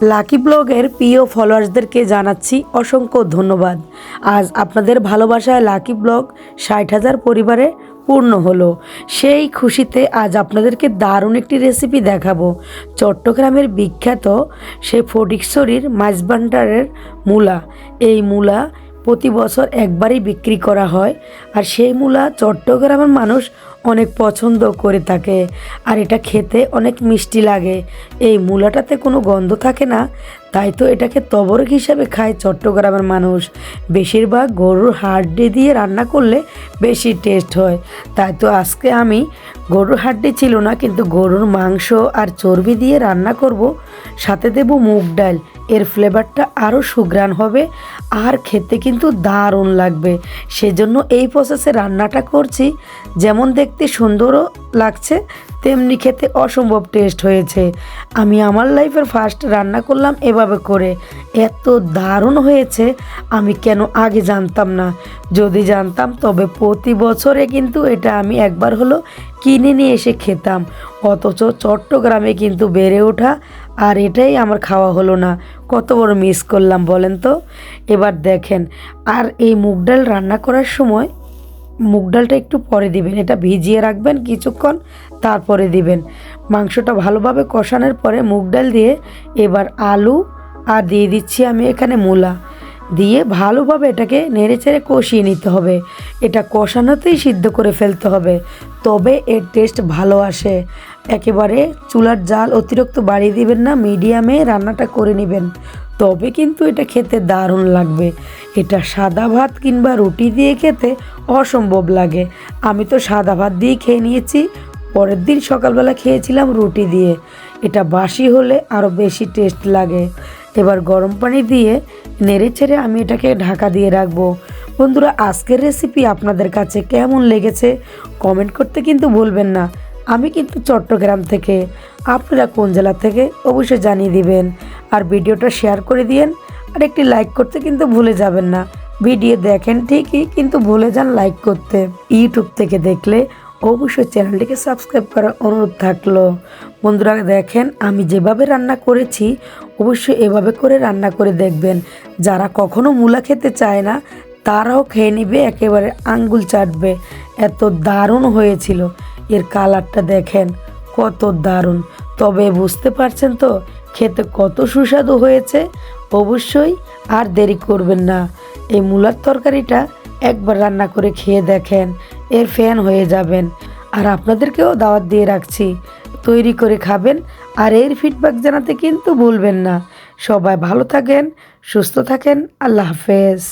Lucky ব্লগের প্রিয় ফলোয়ার্সদেরকে জানাচ্ছি অসংখ্য ধন্যবাদ। আজ আপনাদের ভালোবাসায় লাকি ব্লগ ৬০,০০০ পরিবারে পূর্ণ হলো। সেই খুশিতে আজ আপনাদেরকে দারুণ একটি রেসিপি দেখাবো। চট্টগ্রামের বিখ্যাত সেই ফটিকছড়ির মাছ ভান্ডারের মূলা। এই মূলা প্রতি বছর একবারই বিক্রি করা হয়, আর সেই মূলা চট্টগ্রামের মানুষ অনেক পছন্দ করে থাকে, আর এটা খেতে অনেক মিষ্টি লাগে। এই মূলাটাতে কোনো গন্ধ থাকে না, তাই তো এটাকে তবরক হিসাবে খায় চট্টগ্রামের মানুষ। বেশিরভাগ গরুর হাড্ডি দিয়ে রান্না করলে বেশি টেস্ট হয়। তাই তো আজকে আমি গরুর হাড্ডি ছিল না, কিন্তু গরুর মাংস আর চর্বি দিয়ে রান্না করব। সাথে দেব মুগ ডাল। এর ফ্লেভারটা আরও সুঘ্রাণ হবে, আর খেতে কিন্তু দারুণ লাগবে। সেজন্য এই প্রসেসে রান্নাটা করছি। যেমন দেখতে সুন্দরও লাগছে, তেমনি খেতে অসম্ভব টেস্ট হয়েছে। আমি আমার লাইফের ফার্স্ট রান্না করলাম এভাবে করে, এত দারুণ হয়েছে। আমি কেন আগে জানতাম না? যদি জানতাম তবে প্রতি বছরে কিন্তু এটা আমি একবার হলো কিনে নিয়ে এসে খেতাম। অথচ চট্টগ্রামে কিন্তু বেড়ে ওঠা, আর এটাই আমার খাওয়া হলো না। কত বড় মিস করলাম বলেন তো। এবার দেখেন, আর এই মুগ ডাল রান্না করার সময় মুগ ডালটা একটু পরে দিবেন, এটা ভিজিয়ে রাখবেন কিছুক্ষণ, তারপরে দিবেন। মাংসটা ভালোভাবে কষানোর পরে মুগ ডাল দিয়ে এবার আলু আর দিয়ে দিচ্ছি আমি এখানে মূলা দিয়ে ভালোভাবে এটাকে নেড়েচেড়ে কষিয়ে নিতে হবে। এটা কষানোতেই সিদ্ধ করে ফেলতে হবে, তবে এর টেস্ট ভালো আসে। একেবারে চুলার জাল অতিরিক্ত বাড়িয়ে দিবেন না, মিডিয়ামে রান্নাটা করে নেবেন, তবে কিন্তু এটা খেতে দারুণ লাগবে। এটা সাদা ভাত কিংবা রুটি দিয়ে খেতে অসম্ভব লাগে। আমি তো সাদা ভাত দিয়ে খেয়ে নিয়েছি, পরের দিন সকালবেলা খেয়েছিলাম রুটি দিয়ে। এটা বাসি হলে আরও বেশি টেস্ট লাগে। এবার গরম পানি দিয়ে নেড়ে ছেড়ে আমি এটাকে ঢাকা দিয়ে রাখবো। বন্ধুরা, আজকের রেসিপি আপনাদের কাছে কেমন লেগেছে কমেন্ট করতে কিন্তু ভুলবেন না। আমি কিন্তু চট্টগ্রাম থেকে, আপনারা কোন জেলা থেকে অবশ্যই জানিয়ে দিবেন। আর ভিডিওটা শেয়ার করে দিয়েন, আর একটি লাইক করতে কিন্তু ভুলে যাবেন না। ভিডিও দেখেন ঠিকই, কিন্তু ভুলে যান লাইক করতে। ইউটিউব থেকে দেখলে অবশ্যই চ্যানেলটিকে সাবস্ক্রাইব করার অনুরোধ থাকলো। বন্ধুরা দেখেন, আমি যেভাবে রান্না করেছি অবশ্যই এভাবে করে রান্না করে দেখবেন। যারা কখনো মূলা খেতে চায় না তারাও খেয়ে নেবে, একেবারে আঙ্গুল চাটবে। এত দারুণ হয়েছিল। এর কালারটা দেখেন কত দারুণ। তবে বুঝতে পারছেন তো খেতে কত সুস্বাদু হয়েছে। অবশ্যই আর দেরি করবেন না, এই মূলার তরকারিটা একবার রান্না করে খেয়ে দেখেন, এর ফ্যান হয়ে যাবেন। আর আপনাদেরকেও দাওয়াত দিয়ে রাখছি, তৈরি করে খাবেন, আর এর ফিডব্যাক জানাতে কিন্তু ভুলবেন না। সবাই ভালো থাকেন, সুস্থ থাকেন। আল্লাহ হাফেজ।